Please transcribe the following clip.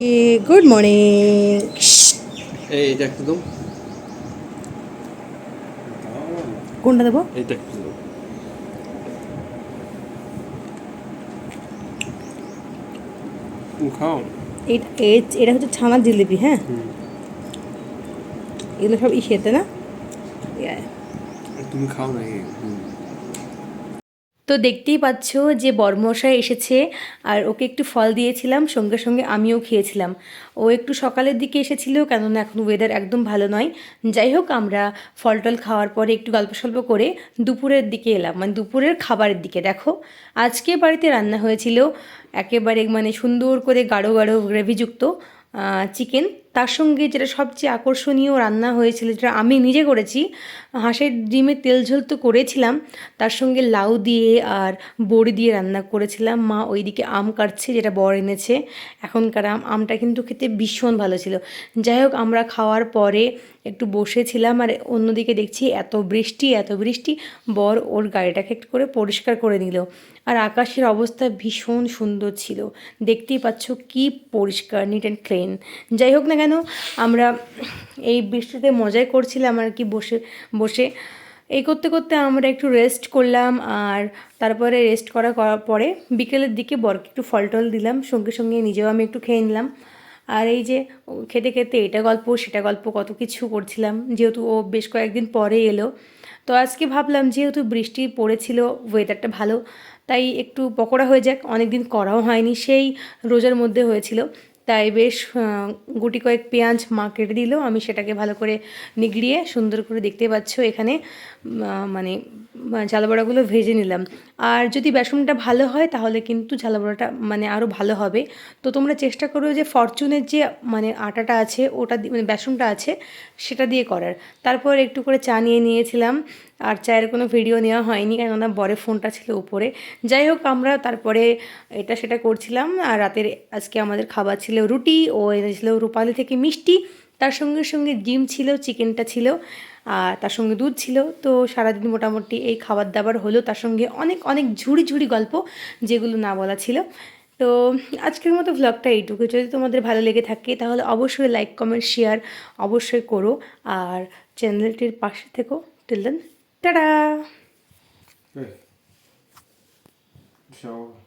Good morning. এইটা একটু দাও। কোনটা দেবো? এইটা একটু দাও। খাও। এটা হচ্ছে ছানার জিলিপি। হ্যাঁ, এগুলো সব ইসেতে না। Yeah. তুমি খাও না। তো দেখতেই পাচ্ছ যে বরমশাই এসেছে, আর ওকে একটু ফল দিয়েছিলাম, সঙ্গে সঙ্গে আমিও খেয়েছিলাম। ও একটু সকালের দিকে এসেছিল, কেননা এখন ওয়েদার একদম ভালো নয়। যাই হোক, আমরা ফল টল খাওয়ার পরে একটু গল্প সল্প করে দুপুরের দিকে এলাম, মানে দুপুরের খাবারের দিকে। দেখো, আজকে বাড়িতে রান্না হয়েছিল একেবারে মানে সুন্দর করে গাঢ় গাঢ় গ্রেভিযুক্ত চিকেন। তার সঙ্গে যেটা সবচেয়ে আকর্ষণীয় রান্না হয়েছিল, যেটা আমি নিজে করেছি, হাঁসের ডিমের তেল ঝোল তো করেছিলাম, তার সঙ্গে লাউ দিয়ে আর বড়ি দিয়ে রান্না করেছিলাম। মা ওইদিকে আম কাটছে, যেটা বর এনেছে এখনকার আমটা কিন্তু খেতে ভীষণ ভালো ছিল। যাই হোক, আমরা খাওয়ার পরে একটু বসেছিলাম, আর অন্যদিকে দেখছি এত বৃষ্টি এত বৃষ্টি। বর ওর গাড়িটাকে একটু করে পরিষ্কার করে নিল। আর আকাশের অবস্থা ভীষণ সুন্দর ছিল, দেখতেই পাচ্ছ কি পরিষ্কার, নিট অ্যান্ড ক্লিন। যাই হোক না কেন, আমরা এই বৃষ্টিতে মজাই করছিলাম আর কি, বসে বসে। এই করতে করতে আমরা একটু রেস্ট করলাম, আর তারপরে রেস্ট করার পরে বিকেলের দিকে বরকে একটু ফল টল দিলাম, সঙ্গে সঙ্গে নিজেও আমি একটু খেয়ে নিলাম। আর এই যে খেতে খেতে এটা গল্প সেটা গল্প কত কিছু করছিলাম, যেহেতু ও বেশ কয়েকদিন পরে এলো। তো আজকে ভাবলাম যেহেতু বৃষ্টি পড়েছিল, ওয়েদারটা ভালো, তাই একটু পকোড়া হয়ে যাক, অনেক দিন করাও হয়নি, সেই রোজার মধ্যে হয়েছিল। তাই বেশ গুটি কয়েক পেঁয়াজ মা কেটে দিল, আমি সেটাকে ভালো করে নিগড়িয়ে সুন্দর করে, দেখতে পাচ্ছ এখানে, মানে ঝালবড়াগুলো ভেজে নিলাম। আর যদি বেসনটা ভালো হয় তাহলে কিন্তু ঝালবড়াটা মানে আরও ভালো হবে। তো তোমরা চেষ্টা করো যে ফরচুনের যে মানে আটাটা আছে ওটা দিয়ে, মানে বেসনটা আছে সেটা দিয়ে করার। তারপর একটু করে চা নিয়ে নিয়েছিলাম, আর চায়ের কোনো ভিডিও নেওয়া হয়নি, কেননা বরের ফোনটা ছিল উপরে। যাই হোক, আমরা তারপরে এটা সেটা করছিলাম। আর রাতের আজকে আমাদের খাবার ছিল রুটি, ও এনেছিল রূপালি থেকে মিষ্টি, তার সঙ্গে সঙ্গে ডিম ছিল, চিকেনটা ছিল, আর তার সঙ্গে দুধ ছিল। তো সারাদিন মোটামুটি এই খাবার দাবার হলো, তার সঙ্গে অনেক অনেক ঝুড়ি ঝুড়ি গল্প, যেগুলো না বলা ছিল। তো আজকের মতো ভ্লগটা এইটুকু। যদি তোমাদের ভালো লেগে থাকে তাহলে অবশ্যই লাইক কমেন্ট শেয়ার অবশ্যই করো, আর চ্যানেলটির পাশে থেকো। Till then, tata. Shower.